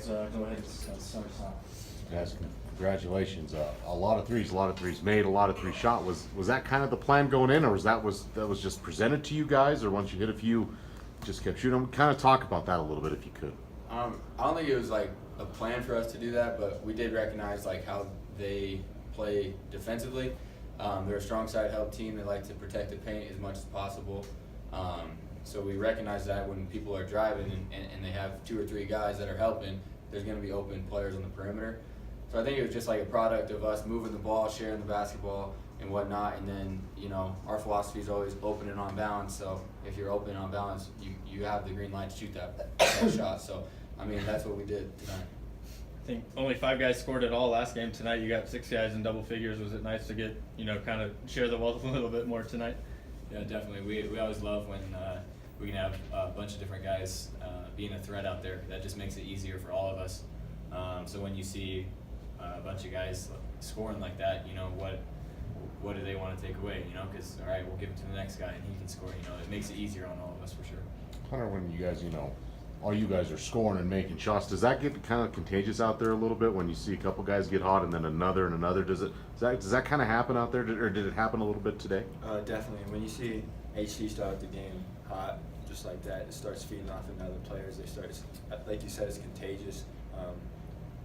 guys go ahead and start us off. Guys, congratulations. A lot of threes made, a lot of threes shot. Was that kind of the plan going in, or was that just presented to you guys, or once you hit a few, just kept shooting them? Kind of talk about that a little bit if you could. I don't think it was like a plan for us to do that, but we did recognize like how they play defensively. They're a strong side help team. They like to protect the paint as much as possible. So we recognize that when people are driving and they have 2 or 3 guys that are helping, there's going to be open players on the perimeter. So I think it was just like a product of us moving the ball, sharing the basketball and whatnot. And then, you know, our philosophy is always open and on balance. So if you're open and on balance, you have the green light to shoot that shot. So, I mean, that's what we did tonight. I think only 5 guys scored at all last game. Tonight you got 6 guys in double figures. Was it nice to get, you know, kind of share the wealth a little bit more tonight? Yeah, definitely. We always love when we can have a bunch of different guys being a threat out there. That just makes it easier for all of us. So when you see a bunch of guys scoring like that, you know, what do they want to take away? You know, because, all right, we'll give it to the next guy and he can score. You know, it makes it easier on all of us for sure. Hunter, when you guys, you know, all you guys are scoring and making shots, does that get kind of contagious out there a little bit when you see a couple guys get hot and then another and another? Does that kind of happen out there, or did it happen a little bit today? Definitely. When you see HD start the game hot, just like that, it starts feeding off of other players. They start, like you said, it's contagious.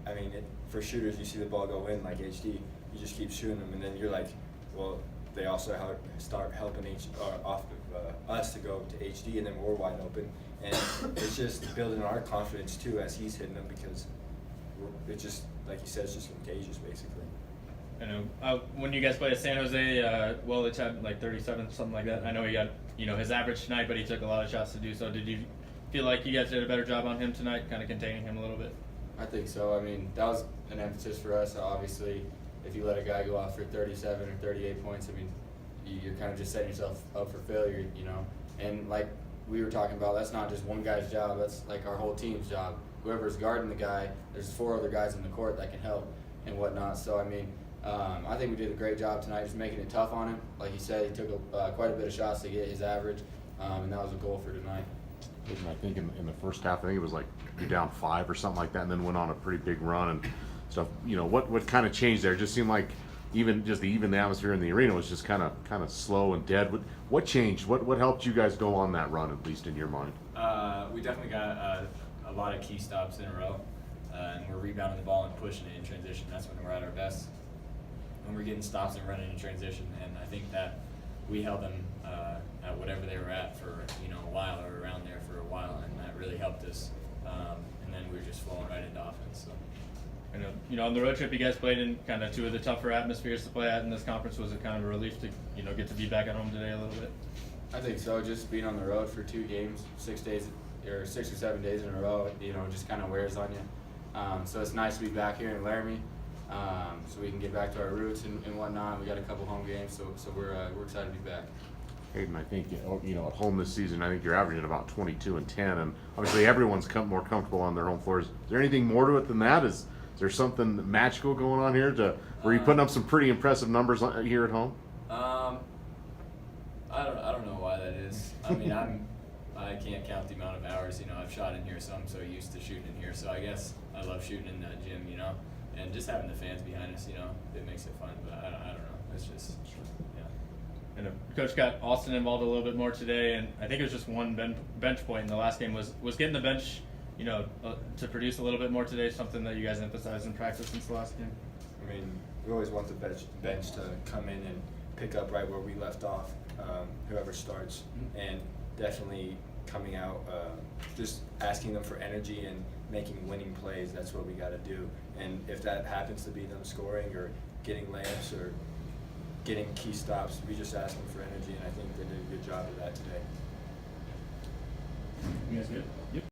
I mean, for shooters, you see the ball go in like HD, you just keep shooting them, and then you're like, well, they also start helping off of us to go to HD, and then we're wide open. And it's just building our confidence too as he's hitting them, because it's just, like you said, it's just contagious basically. I know when you guys played at San Jose, Wellich had like 37, something like that. I know he got, you know, his average tonight, but he took a lot of shots to do so. Did you feel like you guys did a better job on him tonight, kind of containing him a little bit? I think so. I mean, that was an emphasis for us. Obviously, if you let a guy go off for 37 or 38 points, I mean, you're kind of just setting yourself up for failure, you know. And like we were talking about, that's not just one guy's job. That's like our whole team's job. Whoever's guarding the guy, there's 4 other guys in the court that can help and whatnot. So, I mean, I think we did a great job tonight just making it tough on him. Like he said, he took quite a bit of shots to get his average, and that was a goal for tonight. And I think in the first half, I think it was like you're down 5 or something like that, and then went on a pretty big run and stuff. You know, what kind of changed there? It just seemed like even the atmosphere in the arena was just kind of slow and dead. What changed? What helped you guys go on that run, at least in your mind? We definitely got a lot of key stops in a row, and we're rebounding the ball and pushing it in transition. That's when we're at our best. When we're getting stops and running in transition, and I think that we held them at whatever they were at for, you know, a while, or around there for a while, and that really helped us. And then we were just flowing right into offense. So. I know, you know, on the road trip you guys played in kind of 2 of the tougher atmospheres to play at in this conference. Was it kind of a relief to, you know, get to be back at home today a little bit? I think so. Just being on the road for 2 games, 6 days or 6 or 7 days in a row, you know, just kind of wears on you. So it's nice to be back here in Laramie, so we can get back to our roots and whatnot. We got a couple home games, so we're excited to be back. Hayden, I think, you know, at home this season, I think you're averaging about 22 and 10, and obviously everyone's more comfortable on their home floors. Is there anything more to it than that? Is there something magical going on here where you're putting up some pretty impressive numbers here at home? I don't know why that is. I mean, I can't count the amount of hours, you know, I've shot in here, so I'm so used to shooting in here. So I guess I love shooting in that gym, you know, and just having the fans behind us, you know, it makes it fun. But I don't know. It's just, yeah. And Coach got Austin involved a little bit more today, and I think it was just one bench point in the last game. Was getting the bench, you know, to produce a little bit more today something that you guys emphasized in practice since the last game? I mean, we always want the bench to come in and pick up right where we left off, whoever starts, and definitely coming out, just asking them for energy and making winning plays. That's what we got to do. And if that happens to be them scoring or getting layups or getting key stops, we just ask them for energy, and I think they did a good job of that today. You guys good? Yep.